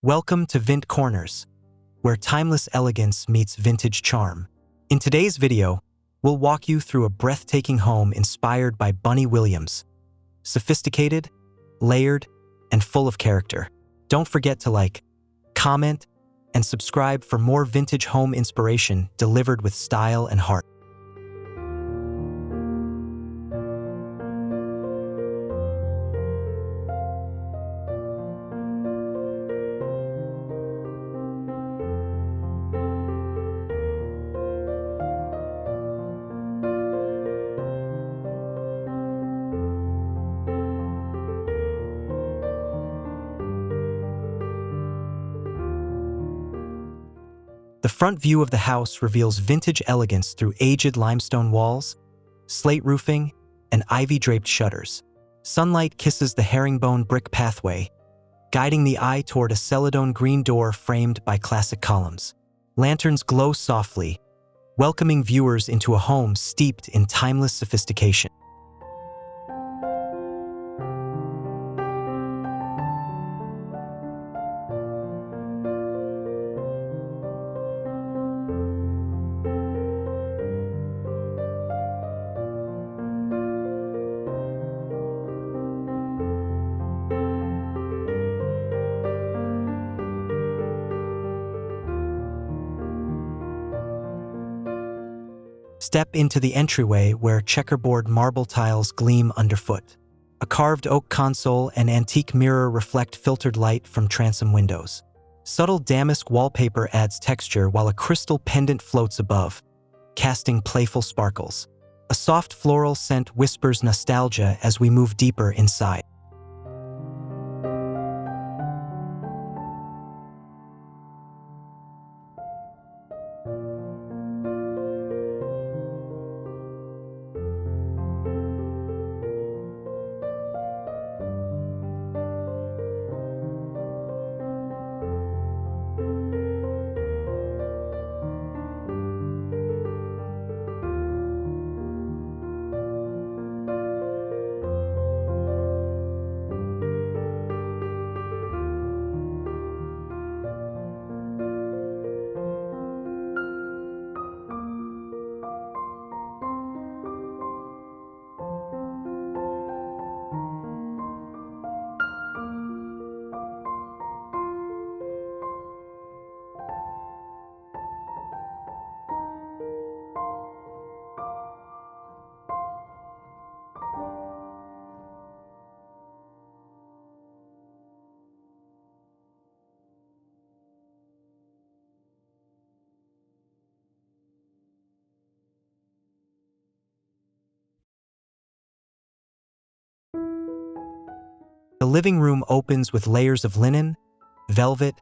Welcome to Vint Corners, where timeless elegance meets vintage charm. In today's video, we'll walk you through a breathtaking home inspired by Bunny Williams. Sophisticated, layered, and full of character. Don't forget to like, comment, and subscribe for more vintage home inspiration delivered with style and heart. The front view of the house reveals vintage elegance through aged limestone walls, slate roofing, and ivy-draped shutters. Sunlight kisses the herringbone brick pathway, guiding the eye toward a celadone green door framed by classic columns. Lanterns glow softly, welcoming viewers into a home steeped in timeless sophistication. Step into the entryway where checkerboard marble tiles gleam underfoot. A carved oak console and antique mirror reflect filtered light from transom windows. Subtle damask wallpaper adds texture while a crystal pendant floats above, casting playful sparkles. A soft floral scent whispers nostalgia as we move deeper inside. The living room opens with layers of linen, velvet,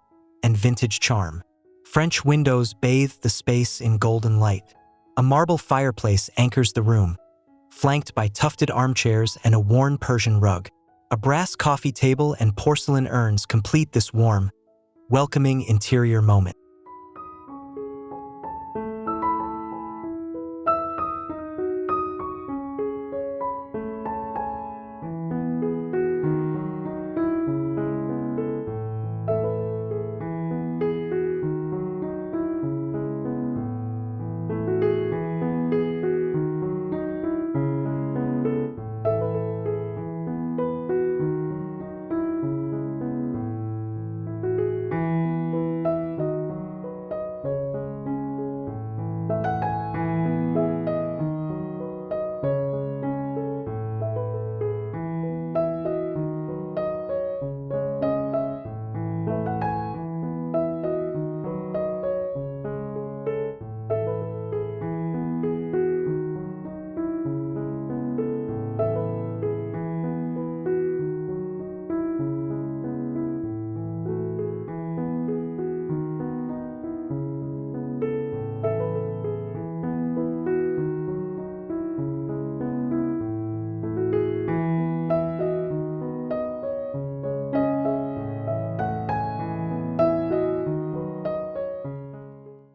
and vintage charm. French windows bathe the space in golden light. A marble fireplace anchors the room, flanked by tufted armchairs and a worn Persian rug. A brass coffee table and porcelain urns complete this warm, welcoming interior moment.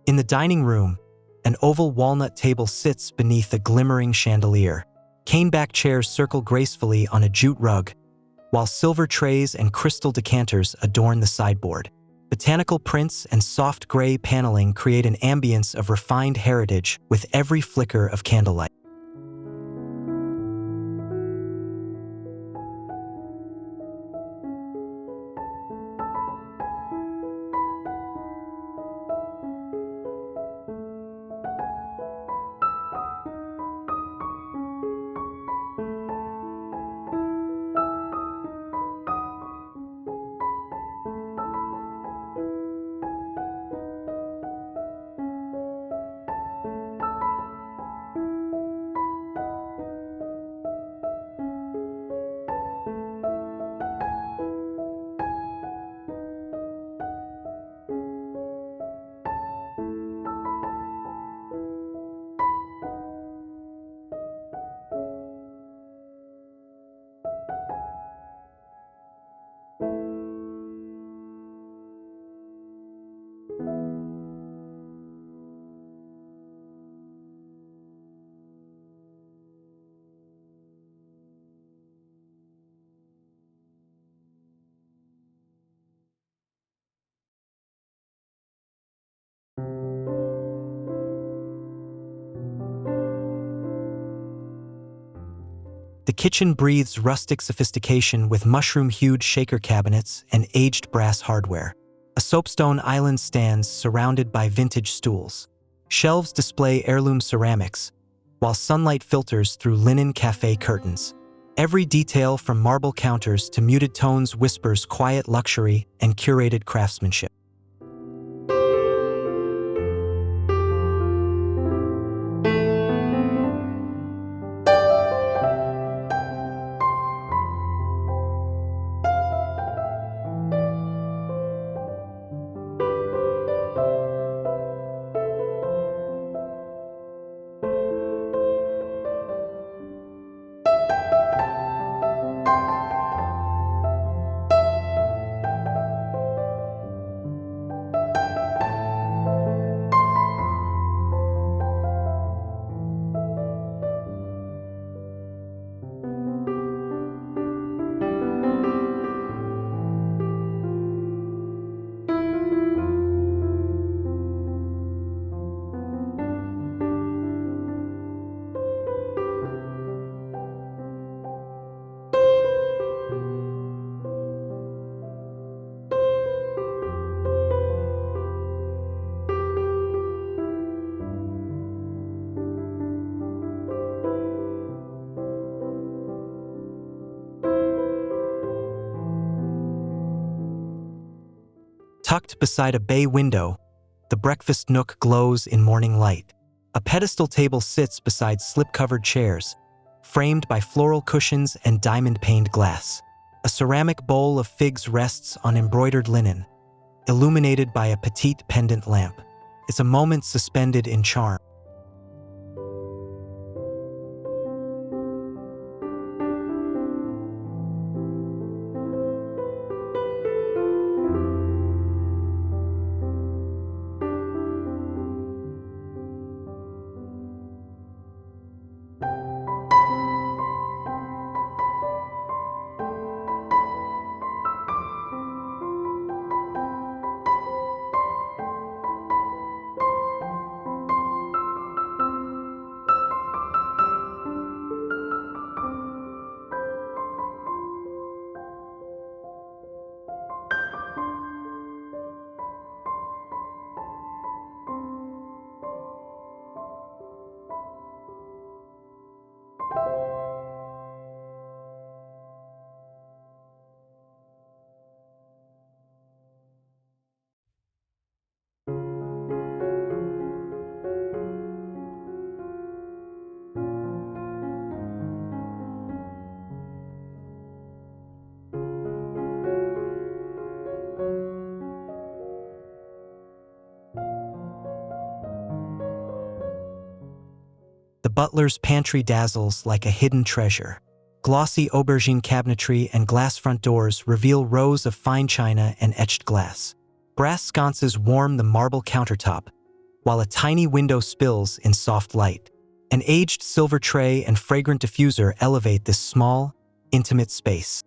In the dining room, an oval walnut table sits beneath a glimmering chandelier. Caneback chairs circle gracefully on a jute rug, while silver trays and crystal decanters adorn the sideboard. Botanical prints and soft gray paneling create an ambience of refined heritage with every flicker of candlelight. The kitchen breathes rustic sophistication with mushroom-hued shaker cabinets and aged brass hardware. A soapstone island stands surrounded by vintage stools. Shelves display heirloom ceramics, while sunlight filters through linen cafe curtains. Every detail from marble counters to muted tones whispers quiet luxury and curated craftsmanship. Tucked beside a bay window, the breakfast nook glows in morning light. A pedestal table sits beside slip-covered chairs, framed by floral cushions and diamond-paned glass. A ceramic bowl of figs rests on embroidered linen, illuminated by a petite pendant lamp. It's a moment suspended in charm. The butler's pantry dazzles like a hidden treasure. Glossy aubergine cabinetry and glass front doors reveal rows of fine china and etched glass. Brass sconces warm the marble countertop, while a tiny window spills in soft light. An aged silver tray and fragrant diffuser elevate this small, intimate space.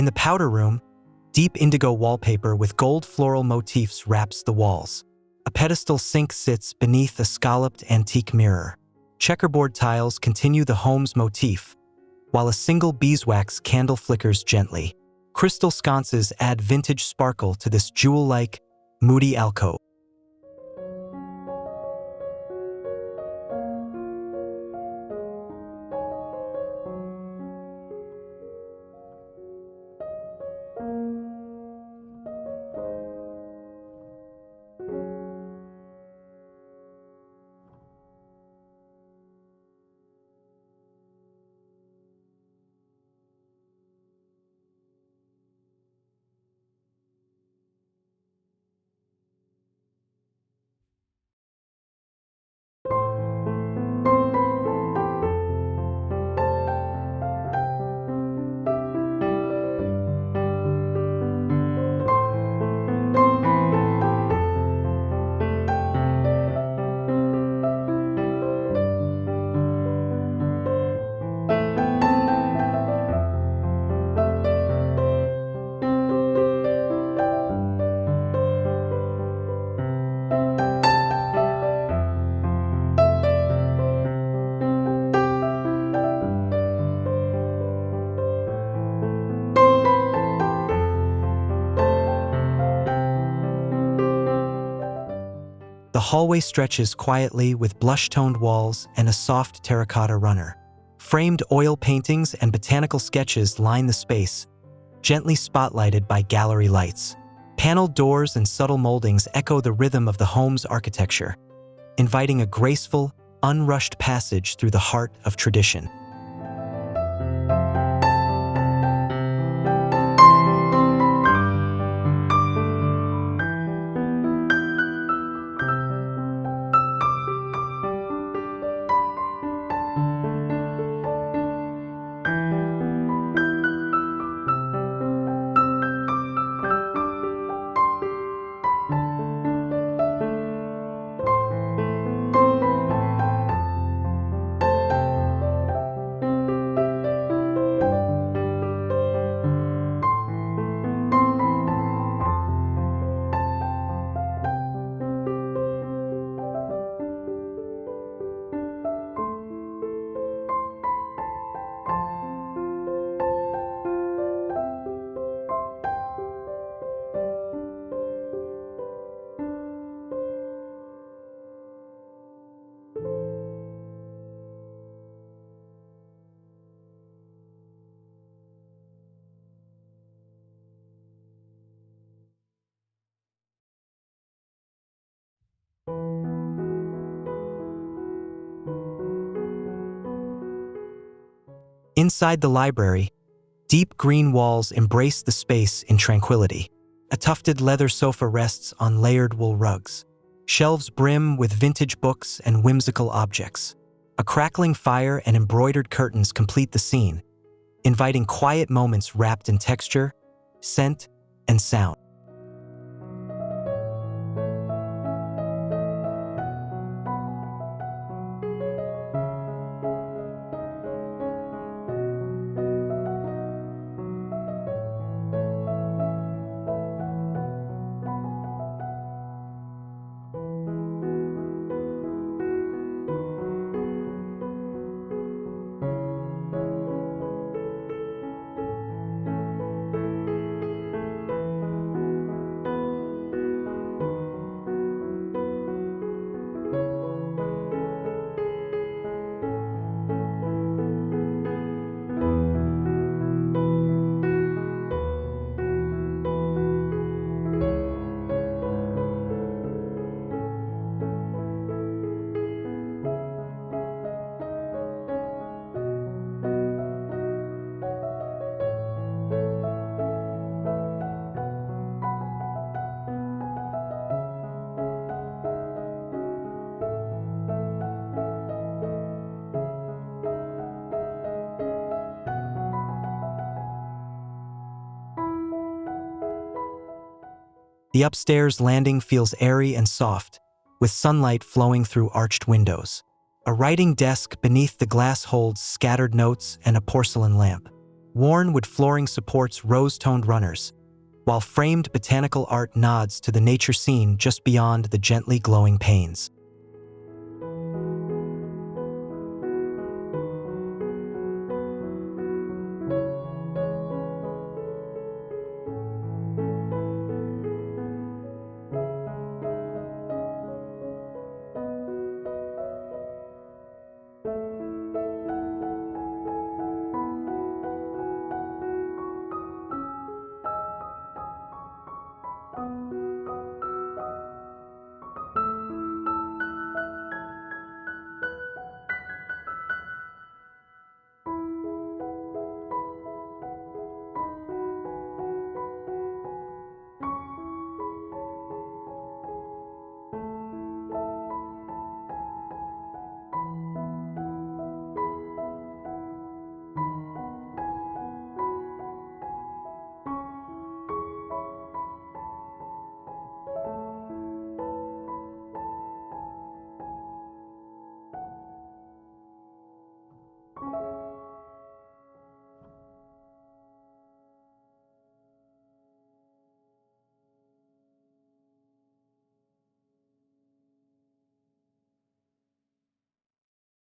In the powder room, deep indigo wallpaper with gold floral motifs wraps the walls. A pedestal sink sits beneath a scalloped antique mirror. Checkerboard tiles continue the home's motif, while a single beeswax candle flickers gently. Crystal sconces add vintage sparkle to this jewel-like, moody alcove. The hallway stretches quietly with blush-toned walls and a soft terracotta runner. Framed oil paintings and botanical sketches line the space, gently spotlighted by gallery lights. Paneled doors and subtle moldings echo the rhythm of the home's architecture, inviting a graceful, unrushed passage through the heart of tradition. Inside the library, deep green walls embrace the space in tranquility. A tufted leather sofa rests on layered wool rugs. Shelves brim with vintage books and whimsical objects. A crackling fire and embroidered curtains complete the scene, inviting quiet moments wrapped in texture, scent, and sound. The upstairs landing feels airy and soft, with sunlight flowing through arched windows. A writing desk beneath the glass holds scattered notes and a porcelain lamp. Worn wood flooring supports rose-toned runners, while framed botanical art nods to the nature scene just beyond the gently glowing panes.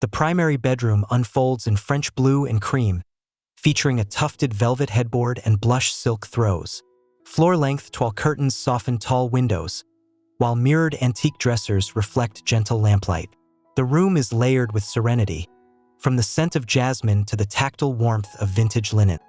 The primary bedroom unfolds in French blue and cream, featuring a tufted velvet headboard and blush silk throws. Floor-length tall curtains soften tall windows, while mirrored antique dressers reflect gentle lamplight. The room is layered with serenity, from the scent of jasmine to the tactile warmth of vintage linen.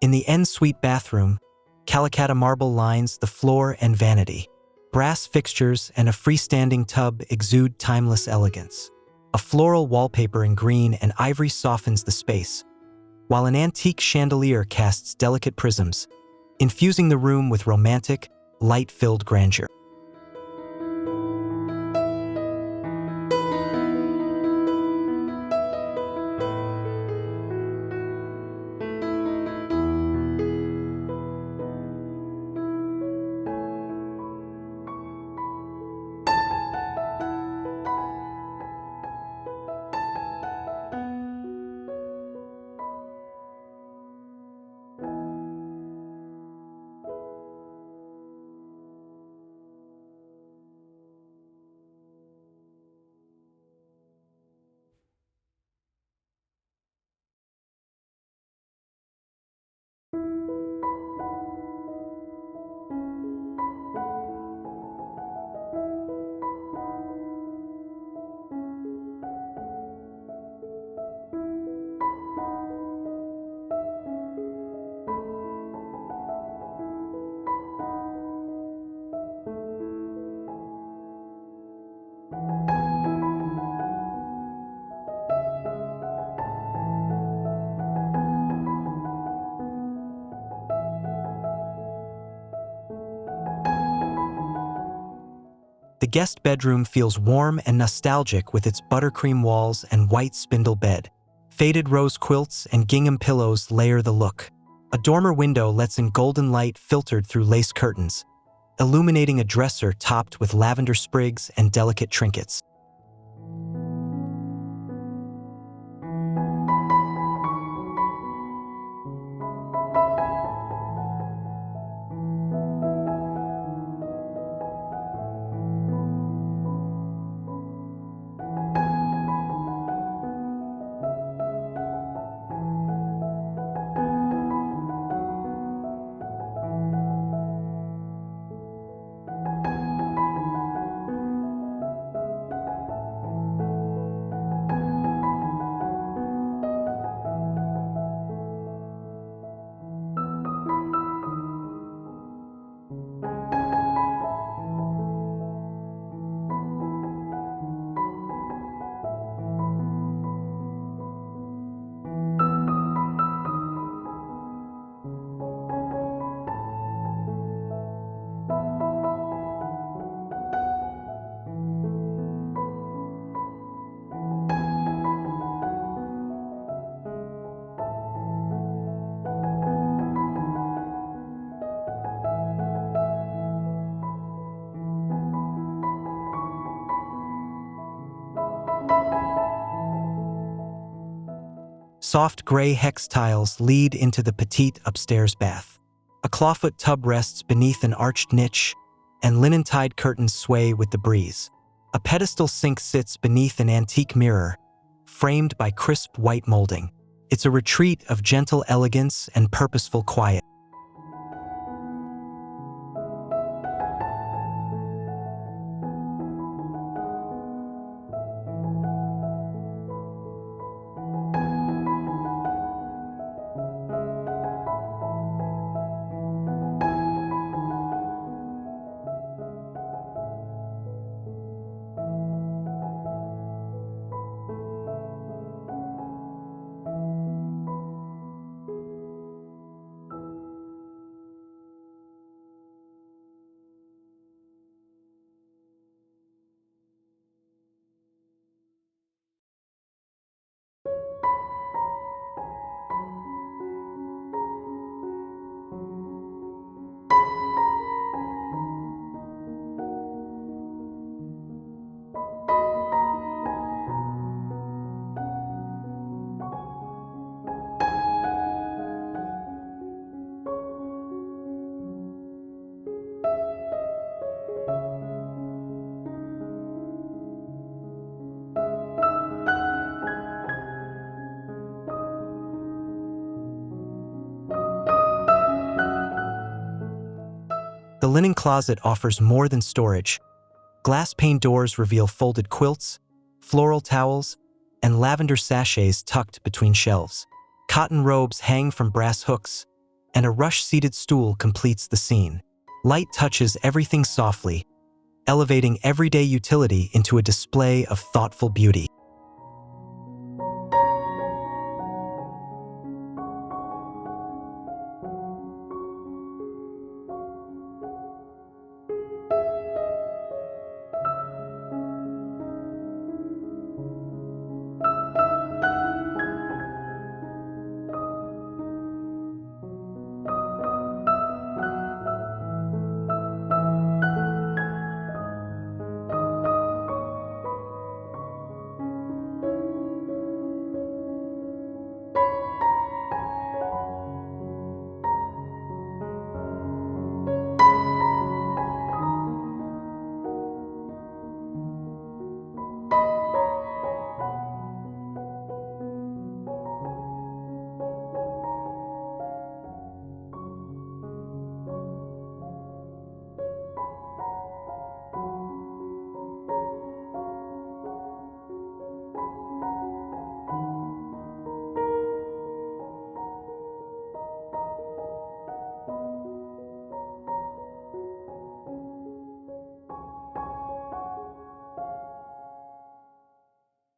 In the en-suite bathroom, Calacatta marble lines the floor and vanity. Brass fixtures and a freestanding tub exude timeless elegance. A floral wallpaper in green and ivory softens the space, while an antique chandelier casts delicate prisms, infusing the room with romantic, light-filled grandeur. The guest bedroom feels warm and nostalgic with its buttercream walls and white spindle bed. Faded rose quilts and gingham pillows layer the look. A dormer window lets in golden light filtered through lace curtains, illuminating a dresser topped with lavender sprigs and delicate trinkets. Soft gray hex tiles lead into the petite upstairs bath. A clawfoot tub rests beneath an arched niche, and linen-tied curtains sway with the breeze. A pedestal sink sits beneath an antique mirror, framed by crisp white molding. It's a retreat of gentle elegance and purposeful quiet. The linen closet offers more than storage. Glass pane doors reveal folded quilts, floral towels, and lavender sachets tucked between shelves. Cotton robes hang from brass hooks, and a rush-seated stool completes the scene. Light touches everything softly, elevating everyday utility into a display of thoughtful beauty.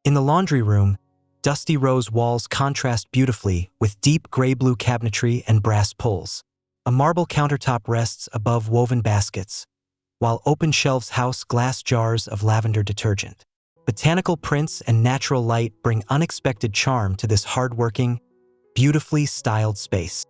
In the laundry room, dusty rose walls contrast beautifully with deep gray-blue cabinetry and brass pulls. A marble countertop rests above woven baskets, while open shelves house glass jars of lavender detergent. Botanical prints and natural light bring unexpected charm to this hardworking, beautifully styled space.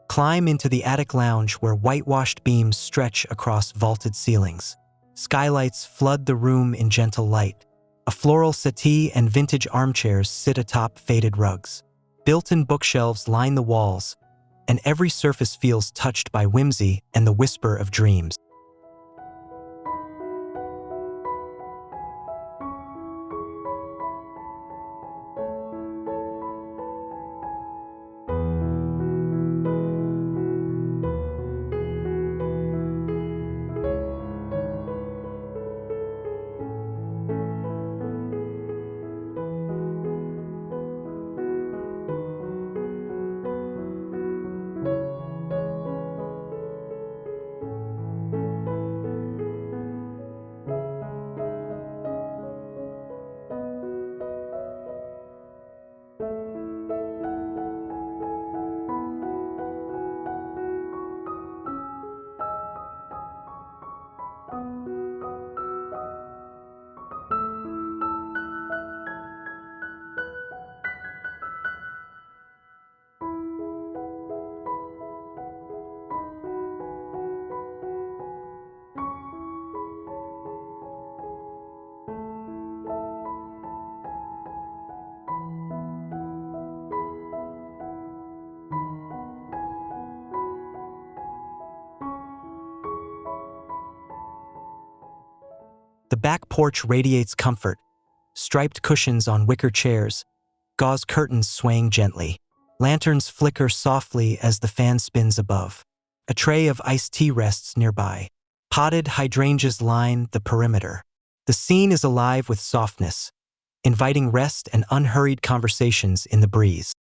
Climb into the attic lounge where whitewashed beams stretch across vaulted ceilings. Skylights flood the room in gentle light. A floral settee and vintage armchairs sit atop faded rugs. Built-in bookshelves line the walls, and every surface feels touched by whimsy and the whisper of dreams. The back porch radiates comfort, striped cushions on wicker chairs, gauze curtains swaying gently. Lanterns flicker softly as the fan spins above. A tray of iced tea rests nearby. Potted hydrangeas line the perimeter. The scene is alive with softness, inviting rest and unhurried conversations in the breeze.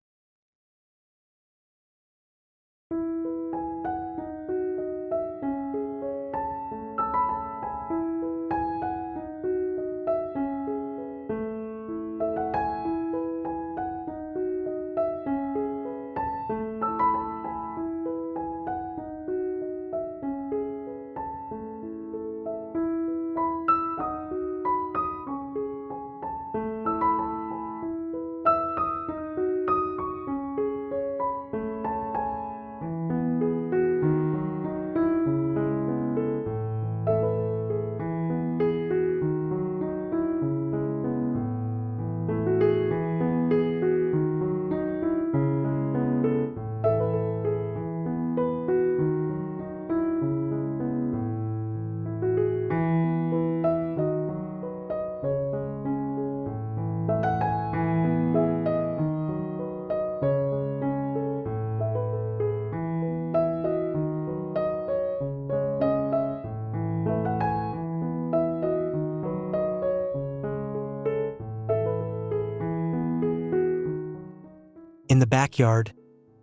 In the backyard,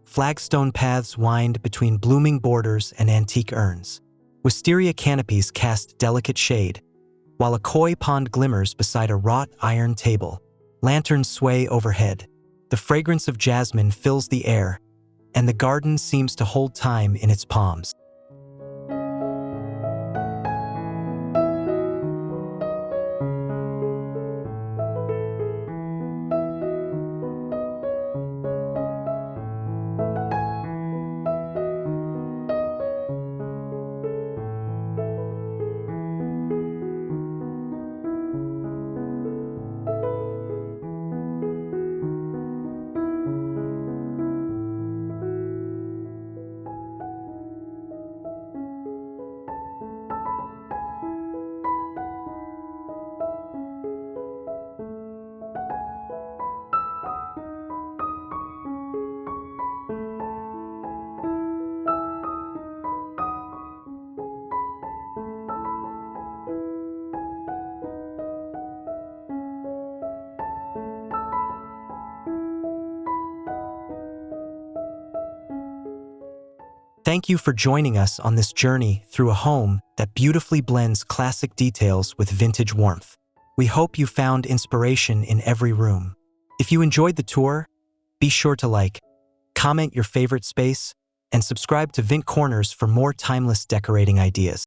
flagstone paths wind between blooming borders and antique urns. Wisteria canopies cast delicate shade, while a koi pond glimmers beside a wrought iron table. Lanterns sway overhead. The fragrance of jasmine fills the air, and the garden seems to hold time in its palms. Thank you for joining us on this journey through a home that beautifully blends classic details with vintage warmth. We hope you found inspiration in every room. If you enjoyed the tour, be sure to like, comment your favorite space, and subscribe to Vint Corners for more timeless decorating ideas.